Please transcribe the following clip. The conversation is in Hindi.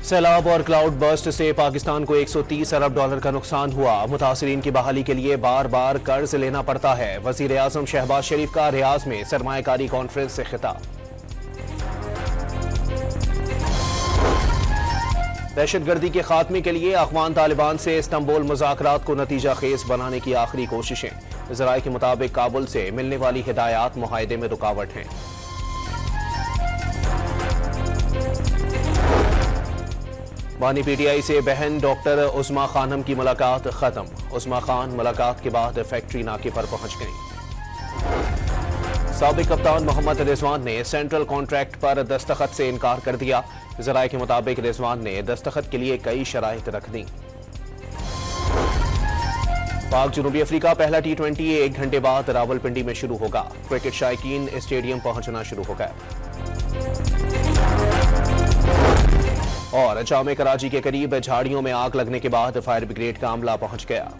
सैलाब और क्लाउड बर्स्ट से पाकिस्तान को 130 अरब डॉलर का नुकसान हुआ। मुतासिरीन की बहाली के लिए बार बार कर्ज लेना पड़ता है। वजीर आजम शहबाज शरीफ का रियाज में सरमायाकारी कॉन्फ्रेंस से खिताब। दहशतगर्दी के खात्मे के लिए अफगान तालिबान से इस्तांबुल मुज़ाकरात को नतीजा खेज बनाने की आखिरी कोशिशें। ज़राए के मुताबिक काबुल से मिलने वाली हिदायत मुआहदे में रुकावट हैं। बानी पीटीआई से बहन डॉक्टर उस्मा खानम की मुलाकात खत्म। उस्मा खान मुलाकात के बाद फैक्ट्री नाके पर पहुंच गई। साबिक कप्तान मोहम्मद रिजवान ने सेंट्रल कॉन्ट्रैक्ट पर दस्तखत से इनकार कर दिया। ज़राए के मुताबिक रिजवान ने दस्तखत के लिए कई शराइत रख दी। पाक जनूबी अफ्रीका पहला T20 1 घंटे बाद रावलपिंडी में शुरू होगा। क्रिकेट शायकीन स्टेडियम पहुंचना शुरू हो गया। और जामे कराची के करीब झाड़ियों में आग लगने के बाद फायर ब्रिगेड का अमला पहुंच गया।